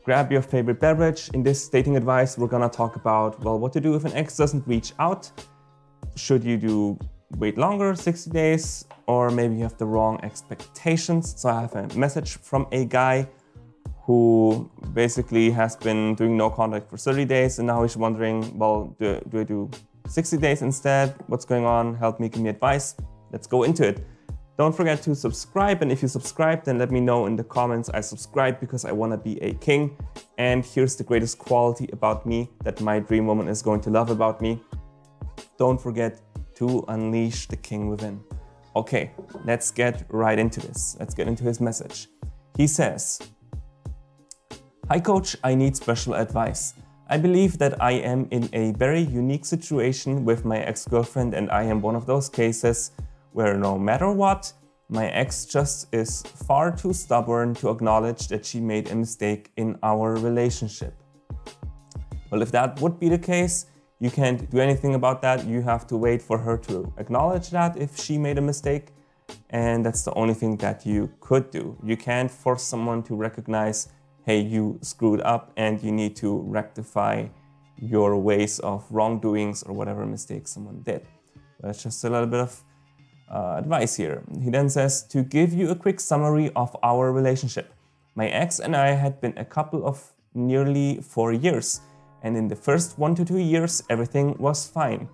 grab your favorite beverage. In this dating advice, we're gonna talk about, well, what to do if an ex doesn't reach out. Should you wait longer, 60 days, or maybe you have the wrong expectations? So I have a message from a guy who basically has been doing no contact for 30 days and now he's wondering, well, do I do 60 days instead? What's going on? Help me, give me advice. Let's go into it. Don't forget to subscribe, and if you subscribe, then let me know in the comments I subscribe because I want to be a king. And here's the greatest quality about me that my dream woman is going to love about me. Don't forget to unleash the king within. Okay, let's get right into this. Let's get into his message. He says, "Hi coach, I need special advice. I believe that I am in a very unique situation with my ex-girlfriend, and I am one of those cases where no matter what, my ex just is far too stubborn to acknowledge that she made a mistake in our relationship." Well, if that would be the case, you can't do anything about that. You have to wait for her to acknowledge that if she made a mistake, and that's the only thing that you could do. You can't force someone to recognize, hey, you screwed up and you need to rectify your ways of wrongdoings or whatever mistake someone did. That's just a little bit of advice here. He then says, "To give you a quick summary of our relationship, my ex and I had been a couple of nearly 4 years, and in the first 1 to 2 years, everything was fine.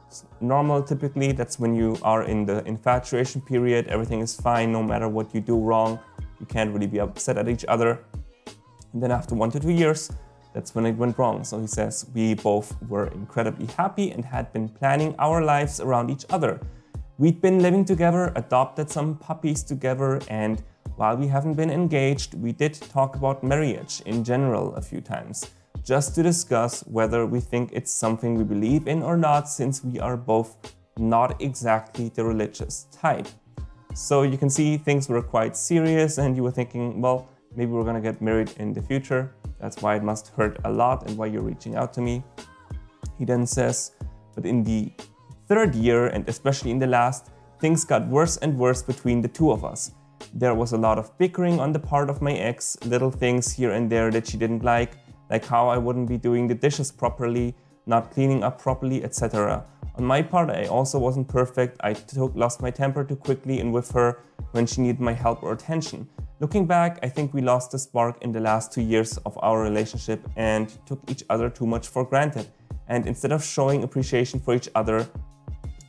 It's normal, typically, that's when you are in the infatuation period, everything is fine, no matter what you do wrong, you can't really be upset at each other. And then after 1 to 2 years, that's when it went wrong." So he says, "We both were incredibly happy and had been planning our lives around each other. We'd been living together, adopted some puppies together, and while we haven't been engaged, we did talk about marriage in general a few times, just to discuss whether we think it's something we believe in or not, since we are both not exactly the religious type." So you can see things were quite serious and you were thinking, well, maybe we're gonna get married in the future. That's why it must hurt a lot and why you're reaching out to me. He then says, "But in the third year, and especially in the last, things got worse and worse between the two of us. There was a lot of bickering on the part of my ex, little things here and there that she didn't like how I wouldn't be doing the dishes properly, not cleaning up properly, etc. On my part, I also wasn't perfect. I lost my temper too quickly and with her when she needed my help or attention. Looking back, I think we lost the spark in the last 2 years of our relationship and took each other too much for granted. And instead of showing appreciation for each other,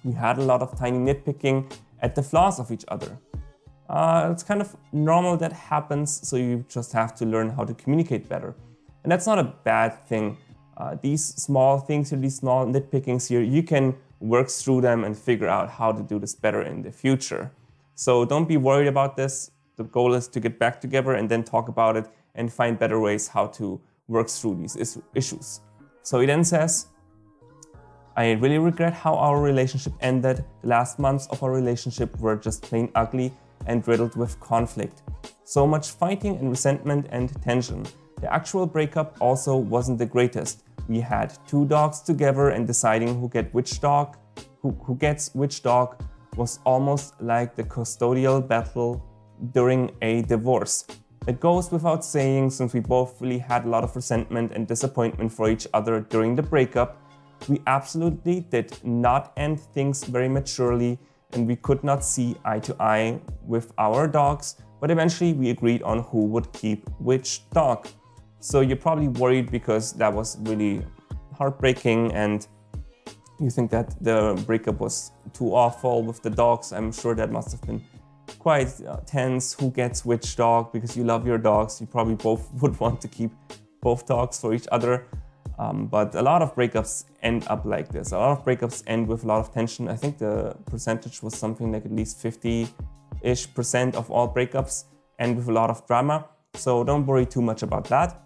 we had a lot of tiny nitpicking at the flaws of each other. It's kind of normal that happens, so you just have to learn how to communicate better. And that's not a bad thing. These small things or these small nitpickings here, you can work through them and figure out how to do this better in the future. So don't be worried about this. The goal is to get back together and then talk about it and find better ways how to work through these issues." So he then says, "I really regret how our relationship ended. The last months of our relationship were just plain ugly and riddled with conflict. So much fighting and resentment and tension. The actual breakup also wasn't the greatest. We had 2 dogs together and deciding who gets which dog was almost like the custodial battle during a divorce. It goes without saying, since we both really had a lot of resentment and disappointment for each other during the breakup, we absolutely did not end things very maturely and we could not see eye to eye with our dogs, but eventually we agreed on who would keep which dog." So you're probably worried because that was really heartbreaking and you think that the breakup was too awful with the dogs. I'm sure that must have been quite tense, who gets which dog, because you love your dogs. You probably both would want to keep both dogs for each other. But a lot of breakups end up like this. A lot of breakups end with a lot of tension. I think the percentage was something like at least 50-ish% of all breakups end with a lot of drama. So don't worry too much about that.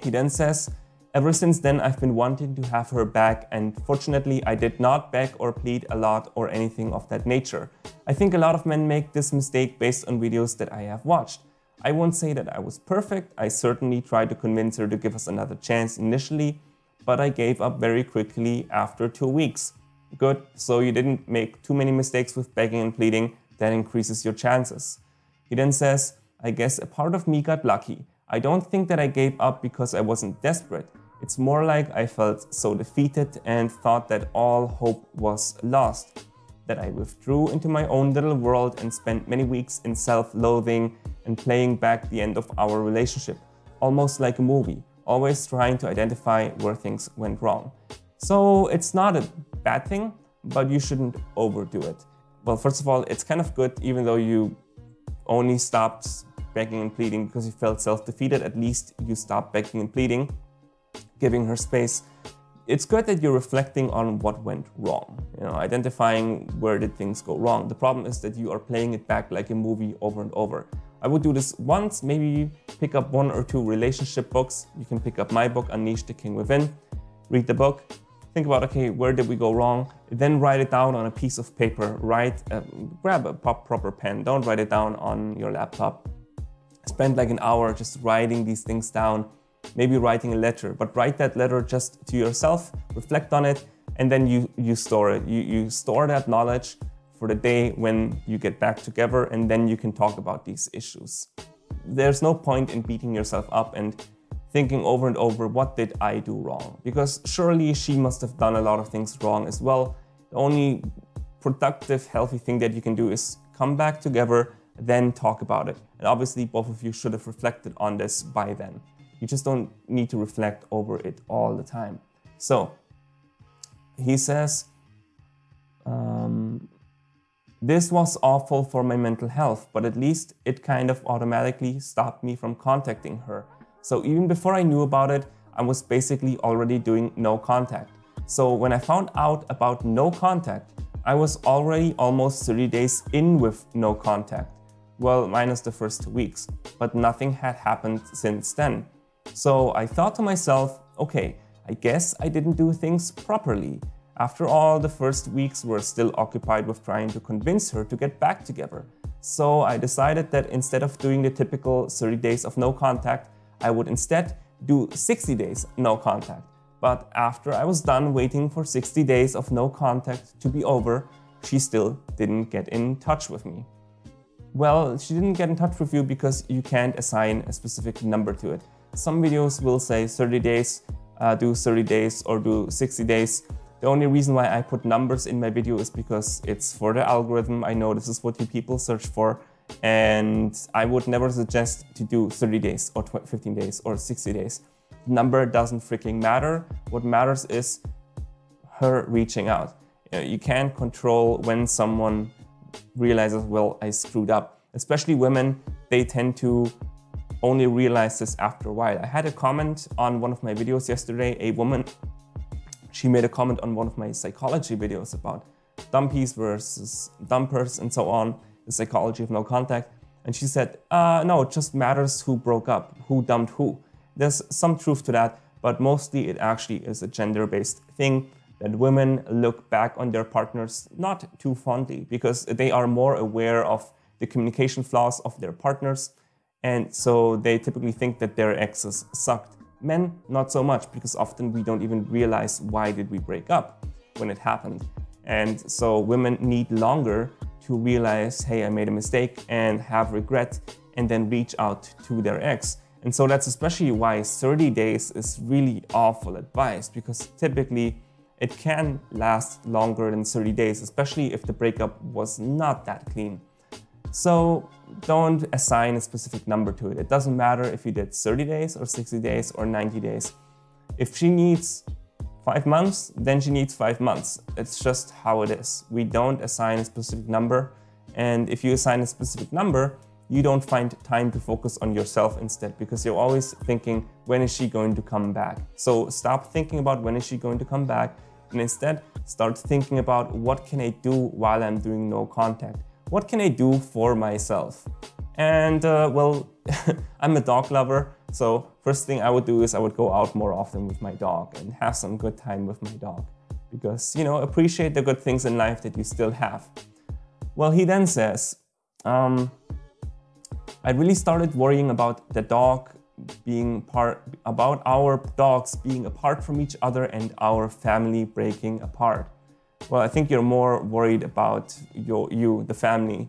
He then says, "Ever since then, I've been wanting to have her back, and fortunately, I did not beg or plead a lot or anything of that nature. I think a lot of men make this mistake based on videos that I have watched. I won't say that I was perfect. I certainly tried to convince her to give us another chance initially, but I gave up very quickly after 2 weeks." Good, so you didn't make too many mistakes with begging and pleading. That increases your chances. He then says, "I guess a part of me got lucky. I don't think that I gave up because I wasn't desperate. It's more like I felt so defeated and thought that all hope was lost, that I withdrew into my own little world and spent many weeks in self-loathing and playing back the end of our relationship, almost like a movie, always trying to identify where things went wrong. So it's not a bad thing, but you shouldn't overdo it. Well, first of all, it's kind of good, even though you only stopped begging and pleading because you felt self-defeated, at least you stopped begging and pleading, giving her space. It's good that you're reflecting on what went wrong, identifying where did things go wrong. The problem is that you are playing it back like a movie over and over. I would do this once, maybe pick up 1 or 2 relationship books. You can pick up my book, Unleash the King Within, read the book, think about, okay, where did we go wrong? Then write it down on a piece of paper, grab a proper pen, don't write it down on your laptop. Spend like an hour just writing these things down, maybe writing a letter, but write that letter just to yourself, reflect on it, and then you store it. You store that knowledge for the day when you get back together, and then you can talk about these issues. There's no point in beating yourself up and thinking over and over, what did I do wrong? Because surely she must have done a lot of things wrong as well. The only productive, healthy thing that you can do is come back together, then talk about it. And obviously both of you should have reflected on this by then. You just don't need to reflect over it all the time. So he says, this was awful for my mental health, but at least it kind of automatically stopped me from contacting her. So even before I knew about it, I was basically already doing no contact. So when I found out about no contact, I was already almost 30 days in with no contact. Well, minus the first 2 weeks, but nothing had happened since then. So I thought to myself, okay, I guess I didn't do things properly. After all, the first weeks were still occupied with trying to convince her to get back together. So I decided that instead of doing the typical 30 days of no contact, I would instead do 60 days no contact. But after I was done waiting for 60 days of no contact to be over, she still didn't get in touch with me. Well, she didn't get in touch with you because you can't assign a specific number to it. Some videos will say 30 days, do 30 days or do 60 days. The only reason why I put numbers in my video is because it's for the algorithm. I know this is what you people search for. And I would never suggest to do 30 days or 15 days or 60 days. The number doesn't freaking matter. What matters is her reaching out. You can't control when someone realizes, well, I screwed up. Especially women, they tend to only realize this after a while. I had a comment on one of my videos yesterday, a woman, she made a comment on one of my psychology videos about dumpies versus dumpers and so on. The psychology of no contact, and she said, no, it just matters who broke up, who dumped who. There's some truth to that, but mostly it actually is a gender-based thing that women look back on their partners not too fondly because they are more aware of the communication flaws of their partners, and so they typically think that their exes sucked. Men, not so much, because often we don't even realize why did we break up when it happened. And so women need longer to realize, hey, I made a mistake and have regret, and then reach out to their ex. And so that's especially why 30 days is really awful advice, because typically it can last longer than 30 days, especially if the breakup was not that clean. So don't assign a specific number to it. It doesn't matter if you did 30 days or 60 days or 90 days. If she needs 5 months, then she needs 5 months. It's just how it is. We don't assign a specific number. And if you assign a specific number, you don't find time to focus on yourself instead, because you're always thinking, when is she going to come back? So stop thinking about when is she going to come back, and instead start thinking about what can I do while I'm doing no contact? What can I do for myself? And well, I'm a dog lover, so first thing I would do is I would go out more often with my dog and have some good time with my dog. Because, you know, appreciate the good things in life that you still have. Well, he then says, I really started worrying about the dog being about our dogs being apart from each other and our family breaking apart. Well, I think you're more worried about the family,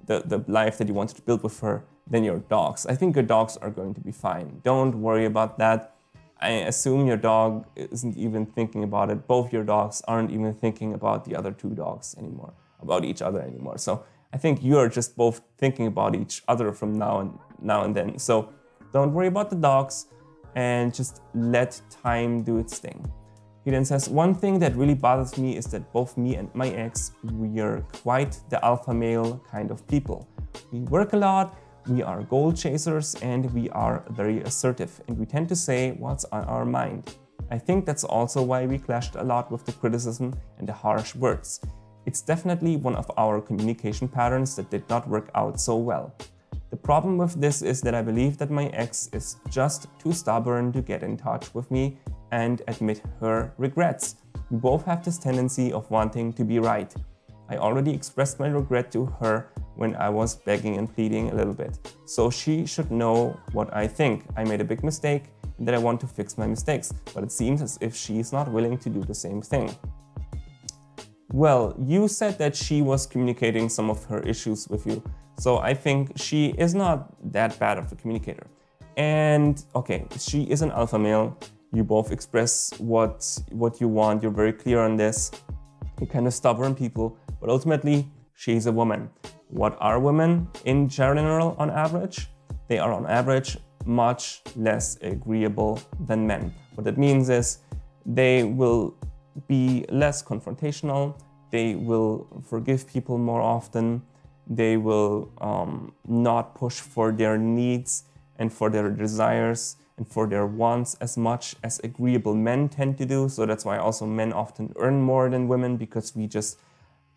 the life that you wanted to build with her, than your dogs. I think your dogs are going to be fine. Don't worry about that. I assume your dog isn't even thinking about it. Both your dogs aren't even thinking about the other two dogs anymore, about each other anymore. So I think you're just both thinking about each other from now and then. So don't worry about the dogs and just let time do its thing. He then says, one thing that really bothers me is that both me and my ex, we are quite the alpha male kind of people. We work a lot, we are goal chasers, and we are very assertive, and we tend to say what's on our mind. I think that's also why we clashed a lot with the criticism and the harsh words. It's definitely one of our communication patterns that did not work out so well. The problem with this is that I believe that my ex is just too stubborn to get in touch with me and admit her regrets. We both have this tendency of wanting to be right. I already expressed my regret to her when I was begging and pleading a little bit. So she should know what I think. I made a big mistake and that I want to fix my mistakes, but it seems as if she's not willing to do the same thing. Well, you said that she was communicating some of her issues with you. So I think she is not that bad of a communicator. And okay, she is an alpha male. You both express what you want. You're very clear on this. You're kind of stubborn people, but ultimately she's a woman. What are women in general on average? They are on average much less agreeable than men. What that means is they will be less confrontational. They will forgive people more often. They will not push for their needs and for their desires and for their wants as much as agreeable men tend to do. So that's why also men often earn more than women, because we just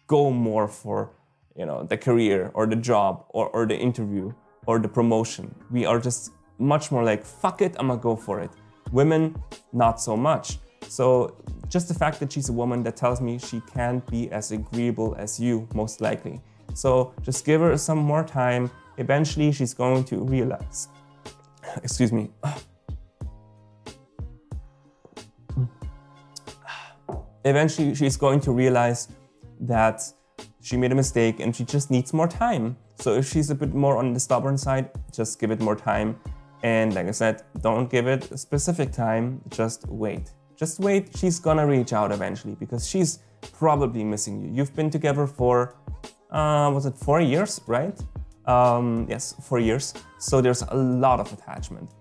go more for, you know, the career or the job or the interview or the promotion. We are just much more like, fuck it, I'm gonna go for it. Women, not so much. So just the fact that she's a woman, that tells me she can't be as agreeable as you, most likely. So just give her some more time. Eventually she's going to realize, excuse me. Eventually she's going to realize that she made a mistake and she just needs more time. So if she's a bit more on the stubborn side, just give it more time. And like I said, don't give it a specific time, just wait. Just wait, she's gonna reach out eventually, because she's probably missing you. You've been together for, was it 4 years, right? Yes, 4 years. So there's a lot of attachment.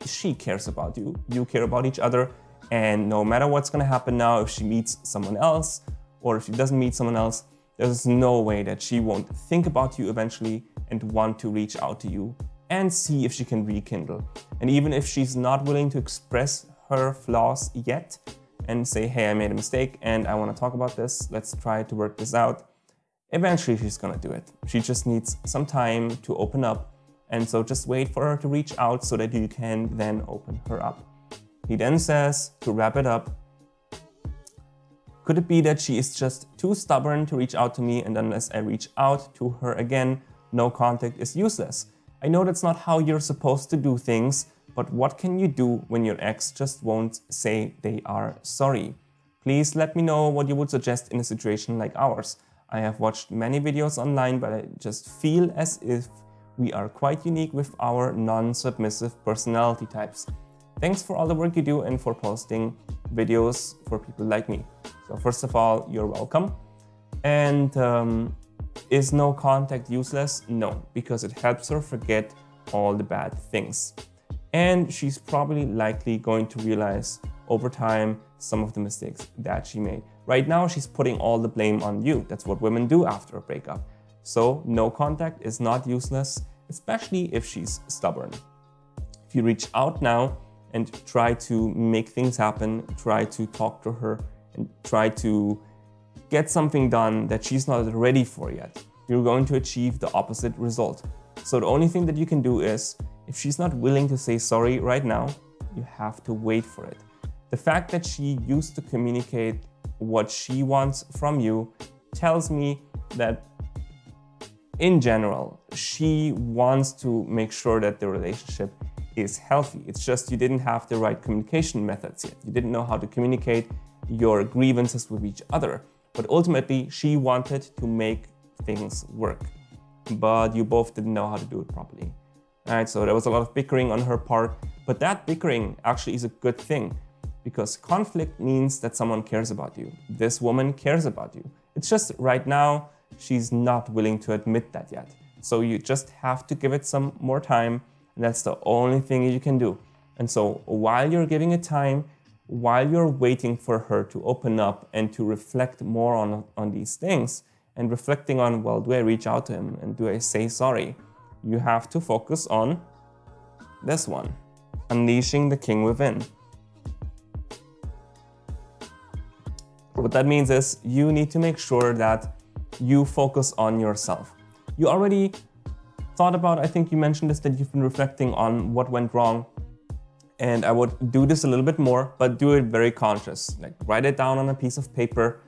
She cares about you, you care about each other, and no matter what's gonna happen now, if she meets someone else, or if she doesn't meet someone else, there's no way that she won't think about you eventually and want to reach out to you and see if she can rekindle. And even if she's not willing to express her flaws yet and say, hey, I made a mistake and I want to talk about this, let's try to work this out, eventually she's gonna do it. She just needs some time to open up, and so just wait for her to reach out so that you can then open her up. He then says, to wrap it up, could it be that she is just too stubborn to reach out to me, and unless I reach out to her again, no contact is useless? I know that's not how you're supposed to do things, but what can you do when your ex just won't say they are sorry? Please let me know what you would suggest in a situation like ours. I have watched many videos online, but I just feel as if we are quite unique with our non-submissive personality types. Thanks for all the work you do and for posting videos for people like me. So first of all, you're welcome. And is no contact useless? No, because it helps her forget all the bad things. And she's probably likely going to realize over time some of the mistakes that she made. Right now, she's putting all the blame on you. That's what women do after a breakup. So no contact is not useless, especially if she's stubborn. If you reach out now and try to make things happen, try to talk to her and try to get something done that she's not ready for yet, you're going to achieve the opposite result. So the only thing that you can do is, if she's not willing to say sorry right now, you have to wait for it. The fact that she used to communicate what she wants from you tells me that in general, she wants to make sure that the relationship is healthy. It's just you didn't have the right communication methods yet. You didn't know how to communicate your grievances with each other. But ultimately, she wanted to make things work. But you both didn't know how to do it properly. Right? So there was a lot of bickering on her part, but that bickering actually is a good thing because conflict means that someone cares about you. This woman cares about you. It's just right now, she's not willing to admit that yet. So you just have to give it some more time, and that's the only thing you can do. And so while you're giving it time, while you're waiting for her to open up and to reflect more on these things, and reflecting on, well, do I reach out to him and do I say sorry? You have to focus on this one, unleashing the king within. What that means is you need to make sure that you focus on yourself. You already thought about, I think you mentioned this, that you've been reflecting on what went wrong. And I would do this a little bit more, but do it very conscious. Like write it down on a piece of paper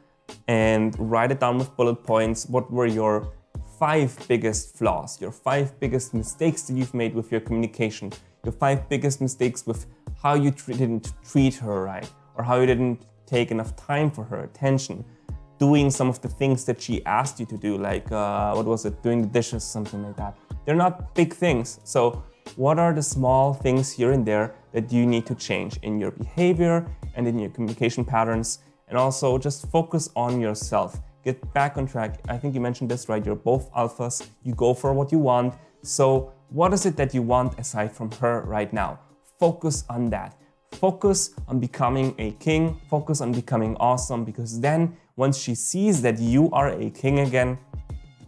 and write it down with bullet points. What were your 5 biggest flaws, your 5 biggest mistakes that you've made with your communication, your 5 biggest mistakes with how you didn't treat her right, or how you didn't take enough time for her attention, doing some of the things that she asked you to do, like, what was it, doing the dishes, something like that. They're not big things. So what are the small things here and there that you need to change in your behavior and in your communication patterns? And also just focus on yourself. Get back on track. I think you mentioned this, right? You're both alphas. You go for what you want. So what is it that you want aside from her right now? Focus on that. Focus on becoming a king. Focus on becoming awesome, because then once she sees that you are a king again,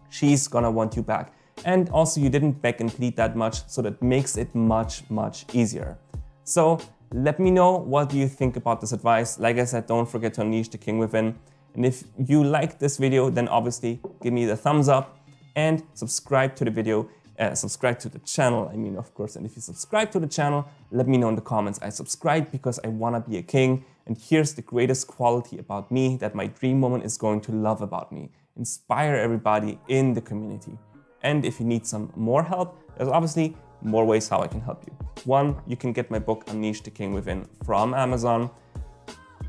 she's gonna want you back. And also you didn't beg and plead that much, so that makes it much, much easier. So let me know, what do you think about this advice? Like I said, don't forget to unleash the king within. And if you liked this video, then obviously give me the thumbs up and subscribe to the video, subscribe to the channel, I mean, of course. And if you subscribe to the channel, let me know in the comments. I subscribe because I wanna be a king. And here's the greatest quality about me that my dream woman is going to love about me. Inspire everybody in the community. And if you need some more help, there's obviously more ways how I can help you. One, you can get my book, Unleash the King Within, from Amazon.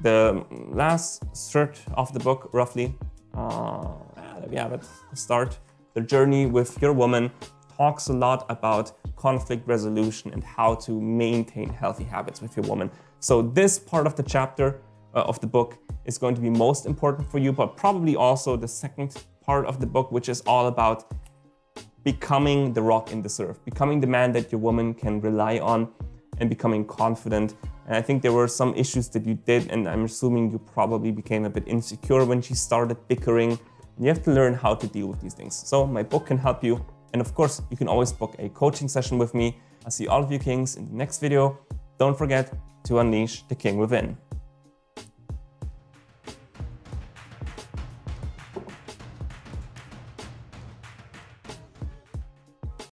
The last third of the book, roughly, we have it, start the journey with your woman, talks a lot about conflict resolution and how to maintain healthy habits with your woman. So this part of the chapter of the book is going to be most important for you, but probably also the second part of the book, which is all about becoming the rock in the surf, becoming the man that your woman can rely on, and becoming confident. And I think there were some issues that you did, and I'm assuming you probably became a bit insecure when she started bickering. And you have to learn how to deal with these things. So my book can help you. And of course, you can always book a coaching session with me. I'll see all of you kings in the next video. Don't forget to unleash the king within.